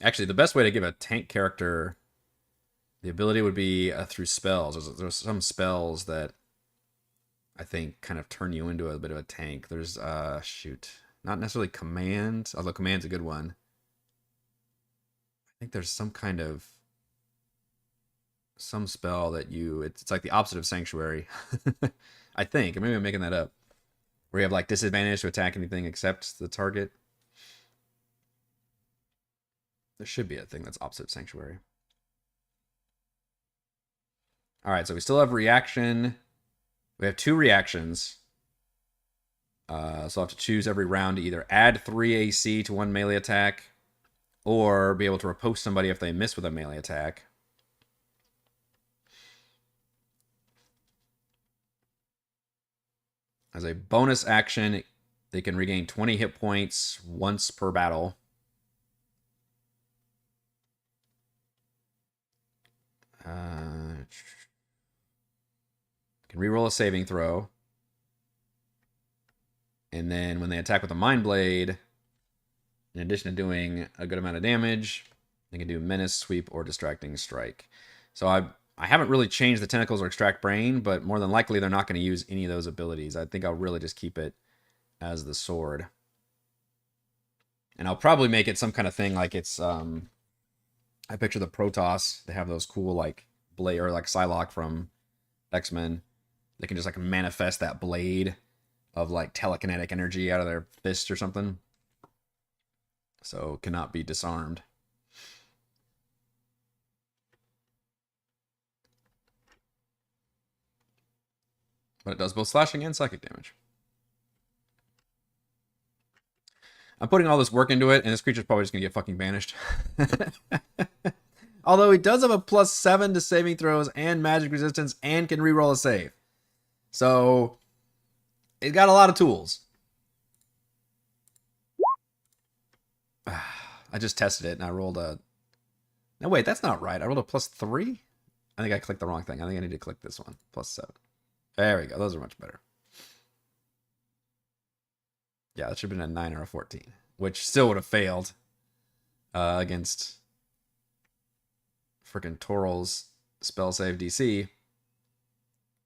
Actually, the best way to give a tank character the ability would be through spells. There's some spells that I think kind of turn you into a bit of a tank. There's, not necessarily command, although command's a good one. I think there's some spell that it's like the opposite of Sanctuary. I think, or maybe I'm making that up. Where you have like disadvantage to attack anything except the target. There should be a thing that's opposite of Sanctuary. All right, so we still have reaction We have 2 reactions. So I'll have to choose every round to either add 3 AC to one melee attack or be able to riposte somebody if they miss with a melee attack. As a bonus action, they can regain 20 hit points once per battle. Can reroll a saving throw. And then when they attack with a Mind Blade, in addition to doing a good amount of damage, they can do Menace, Sweep, or Distracting Strike. So I haven't really changed the Tentacles or Extract Brain, but more than likely they're not going to use any of those abilities. I think I'll really just keep it as the sword. And I'll probably make it some kind of thing like it's... I picture the Protoss. They have those cool, like, blade, or like Psylocke from X-Men. They can just, like, manifest that blade of, like, telekinetic energy out of their fist or something. So, cannot be disarmed. But it does both slashing and psychic damage. I'm putting all this work into it, and this creature's probably just going to get fucking banished. Although he does have a +7 to saving throws and magic resistance and can reroll a save. So, it got a lot of tools. I just tested it, and I rolled a... No, wait, that's not right. I rolled a +3? I think I clicked the wrong thing. I think I need to click this one. +7. There we go. Those are much better. Yeah, that should have been a 9 or a 14, which still would have failed against freaking Toral's spell save DC.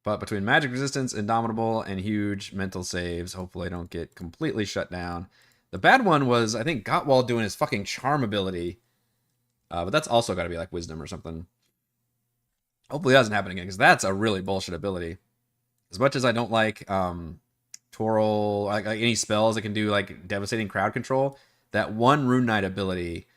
But between magic resistance, indomitable, and huge mental saves, hopefully I don't get completely shut down. The bad one was, I think, Gottwald doing his fucking charm ability. But that's also got to be like wisdom or something. Hopefully that doesn't happen again, because that's a really bullshit ability. As much as I don't like Toral, like any spells that can do like devastating crowd control, that one Rune Knight ability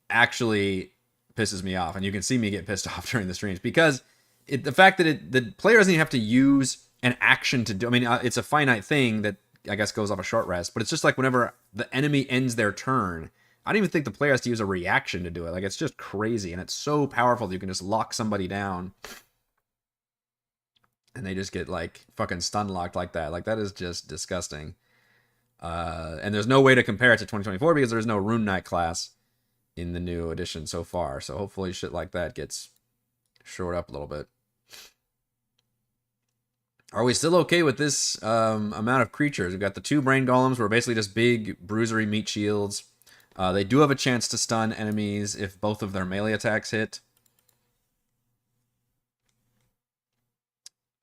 actually pisses me off. And you can see me get pissed off during the streams because the fact that the player doesn't even have to use an action to do. I mean, it's a finite thing that I guess goes off a short rest, but it's just like whenever the enemy ends their turn, I don't even think the player has to use a reaction to do it. Like, it's just crazy, and it's so powerful that you can just lock somebody down and they just get like fucking stun locked like that. Like, that is just disgusting. And there's no way to compare it to 2024 because there's no Rune Knight class in the new edition so far. So hopefully shit like that gets shored up a little bit. Are we still okay with this amount of creatures? We've got the 2 Brain Golems, who are basically just big, bruisery meat shields. They do have a chance to stun enemies if both of their melee attacks hit.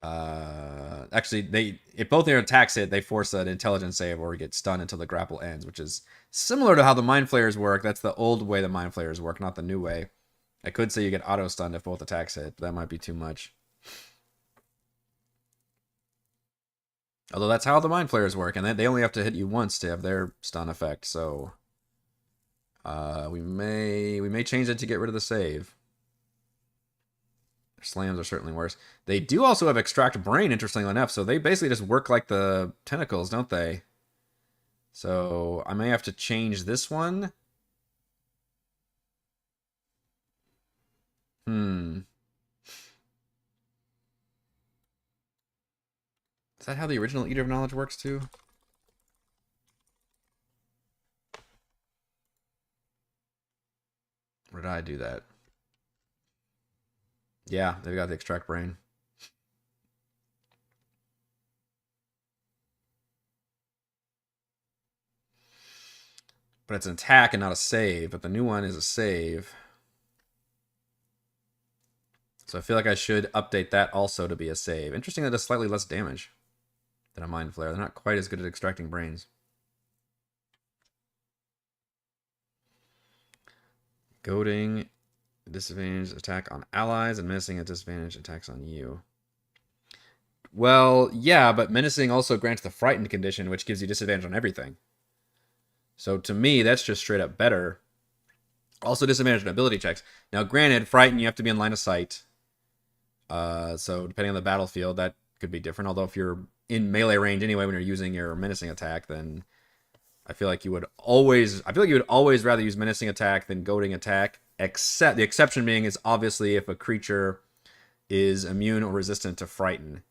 Actually, if both their attacks hit, they force an intelligence save or get stunned until the grapple ends, which is similar to how the Mind Flayers work. That's the old way the Mind Flayers work, not the new way. I could say you get auto-stunned if both attacks hit, but that might be too much. Although that's how the Mind Flayers work, and they only have to hit you once to have their stun effect, so... we may change it to get rid of the save. Their slams are certainly worse. They do also have Extract Brain, interestingly enough, so they basically just work like the tentacles, don't they? So I may have to change this one. Is that how the original Eater of Knowledge works too? Or did I do that? Yeah, they've got the Extract Brain. But it's an attack and not a save, but the new one is a save. So I feel like I should update that also to be a save. Interesting that it does slightly less damage than a Mind Flare. They're not quite as good at extracting brains. Goading, disadvantage attack on allies, and menacing at disadvantage attacks on you. Well, yeah, but menacing also grants the frightened condition, which gives you disadvantage on everything. So to me, that's just straight up better. Also disadvantage on ability checks. Now, granted, frightened, you have to be in line of sight. So depending on the battlefield, that could be different. Although if you're in melee range anyway when you're using your menacing attack, then I feel like you would always rather use menacing attack than goading attack. Except the exception being is obviously if a creature is immune or resistant to frighten,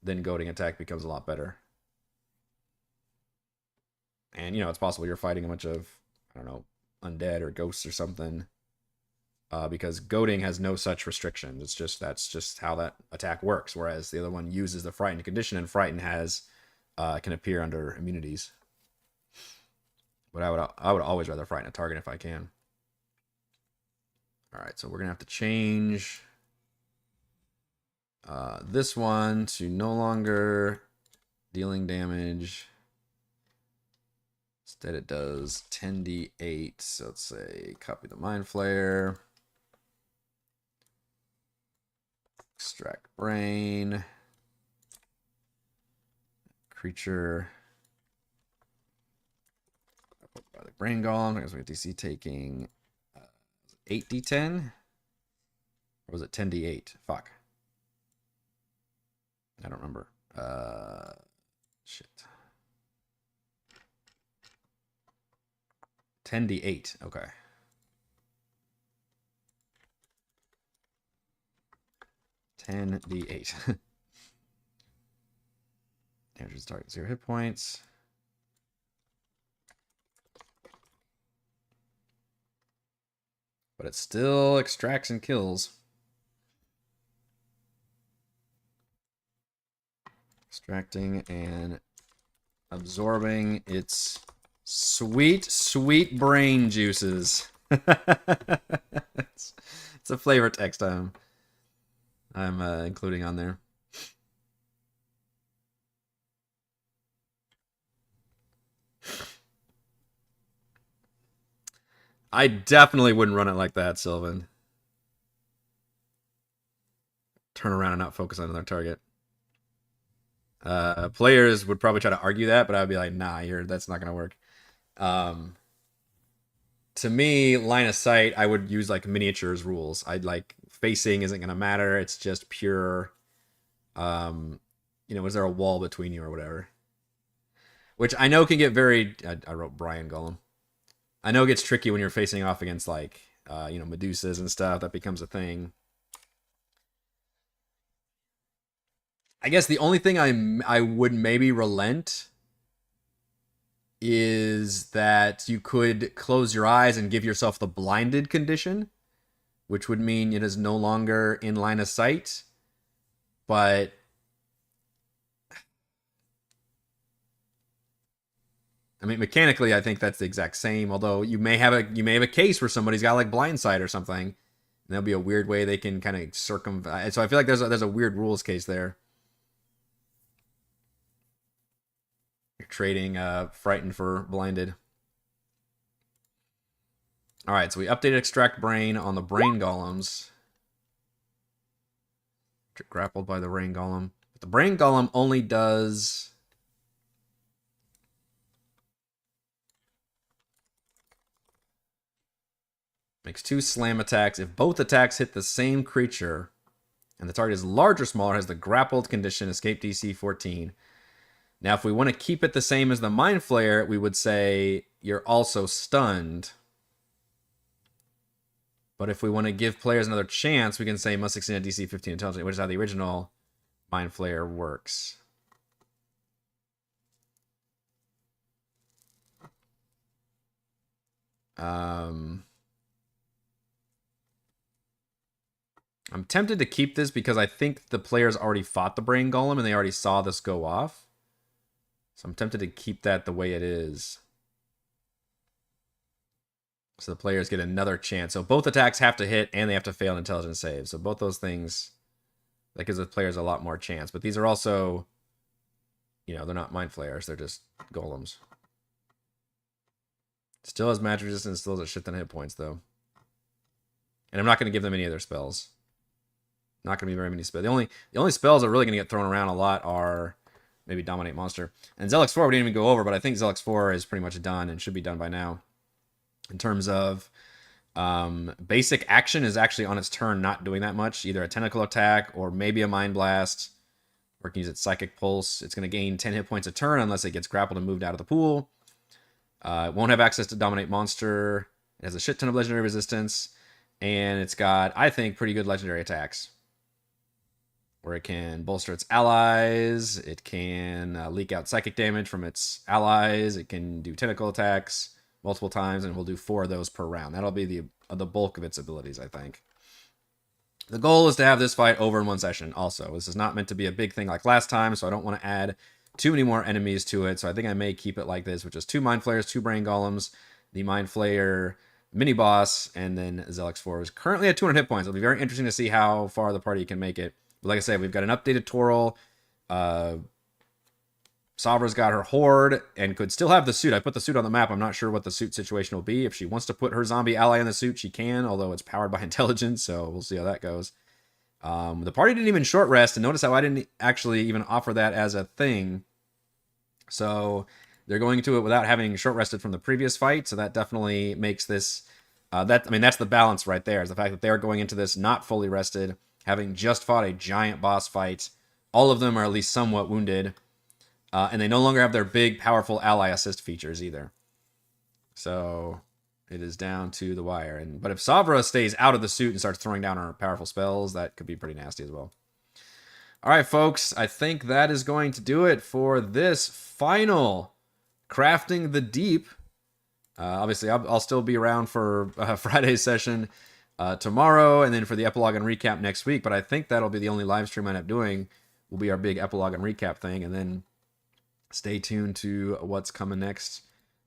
then goading attack becomes a lot better. And it's possible you're fighting a bunch of, I don't know, undead or ghosts or something. Because goading has no such restrictions. That's just how that attack works. Whereas the other one uses the frighten condition, and frighten can appear under immunities. But I would always rather frighten a target if I can. All right, so we're gonna have to change this one to no longer dealing damage. Instead, it does 10d8. So let's say copy the Mind Flayer. Extract Brain. Creature. By the Brain Golem. I guess we have DC taking 8d10. Or was it 10d8? Fuck. I don't remember. Shit. 10d8. Okay. (10d8). Damages target 0 hit points. But it still extracts and kills. Extracting and absorbing its sweet, sweet brain juices. It's a flavor text I'm including on there. I definitely wouldn't run it like that, Sylvan. Turn around and not focus on another target. Players would probably try to argue that, but I'd be like, nah, that's not gonna work. To me, line of sight, I would use like miniatures rules. I'd like facing isn't gonna matter. It's just pure. Was there a wall between you or whatever? Which I know can get very. I wrote Brian Gollum. I know it gets tricky when you're facing off against like Medusas and stuff. That becomes a thing. I guess the only thing I would maybe relent is that you could close your eyes and give yourself the blinded condition, which would mean it is no longer in line of sight. But I mean, mechanically, I think that's the exact same. Although you may have a case where somebody's got like blind sight or something, and there'll be a weird way they can kind of circumvent. So I feel like there's a weird rules case there. You're trading frightened for blinded. All right, so we updated extract brain on the brain golems. Grappled by the brain golem. But the brain golem only does. Makes 2 slam attacks. If both attacks hit the same creature, and the target is large or smaller, has the grappled condition, escape DC 14. Now, if we want to keep it the same as the Mind Flayer, we would say you're also stunned. But if we want to give players another chance, we can say must succeed at DC 15 intelligence, which is how the original Mind Flayer works. I'm tempted to keep this because I think the players already fought the Brain Golem and they already saw this go off. So I'm tempted to keep that the way it is. So the players get another chance. So both attacks have to hit and they have to fail an intelligence save. So both those things, that gives the players a lot more chance. But these are also, they're not Mind Flayers. They're just golems. Still has magic resistance, still has a shit ton of hit points, though. And I'm not going to give them any of their spells. Not going to be very many spells. The only spells that are really going to get thrown around a lot are maybe Dominate Monster. And Zelix 4 we didn't even go over, but I think Zelix 4 is pretty much done and should be done by now. In terms of basic action is actually on its turn not doing that much. Either a tentacle attack or maybe a Mind Blast or it can use its Psychic Pulse. It's going to gain 10 hit points a turn unless it gets grappled and moved out of the pool. It won't have access to Dominate Monster. It has a shit ton of legendary resistance. And it's got, I think, pretty good legendary attacks, where it can bolster its allies. It can leak out psychic damage from its allies. It can do tentacle attacks multiple times, and we'll do 4 of those per round. That'll be the bulk of its abilities, I think. The goal is to have this fight over in 1 session also. This is not meant to be a big thing like last time, so I don't want to add too many more enemies to it. So I think I may keep it like this, which is 2 Mind Flayers, 2 Brain Golems, the Mind Flayer mini boss, and then Zelix 4 is currently at 200 hit points. It'll be very interesting to see how far the party can make it. But like I said, we've got an updated Toril. Savra's got her Horde and could still have the suit. I put the suit on the map. I'm not sure what the suit situation will be. If she wants to put her zombie ally in the suit, she can, although it's powered by intelligence, so we'll see how that goes. The party didn't even short rest, and notice how I didn't actually even offer that as a thing. So they're going to it without having short rested from the previous fight, so that definitely makes this... that's the balance right there, is the fact that they're going into this not fully rested, having just fought a giant boss fight. All of them are at least somewhat wounded, and they no longer have their big, powerful ally assist features either. So it is down to the wire. But if Savra stays out of the suit and starts throwing down her powerful spells, that could be pretty nasty as well. All right, folks, I think that is going to do it for this final Crafting the Deep. Obviously, I'll still be around for Friday's session tomorrow, and then for the epilogue and recap next week. But I think that'll be the only live stream I end up doing. Will be our big epilogue and recap thing, and then stay tuned to what's coming next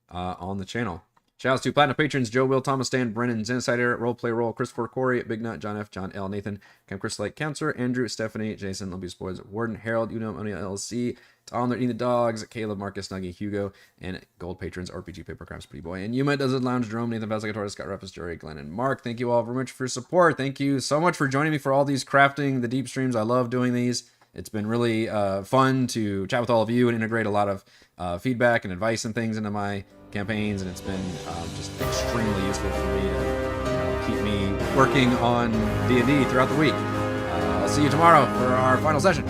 on the channel. Shoutouts to Platinum patrons Joe, Will, Thomas, Stan, Brennan, Zensider, Roleplay Roll, Christopher, Corey, Big Nut, John F, John L, Nathan, Cam Chris Lake, Counselor, Andrew, Stephanie, Jason, Lumbius Boys, Warden, Harold, Uno, O'Neill, LLC, Tom, They're Eating the Dogs, Caleb, Marcus, Nuggy, Hugo, and Gold Patrons, RPG Paper Crimes, Pretty Boy, and Yuma Does It Lounge, Jerome, Nathan, Vasagator, Scott Rappus, Jory, Glenn, and Mark. Thank you all very much for your support. Thank you so much for joining me for all these Crafting the Deep streams. I love doing these. It's been really fun to chat with all of you and integrate a lot of feedback and advice and things into my campaigns, and it's been just extremely useful for me to keep me working on D&D throughout the week. I'll see you tomorrow for our final session.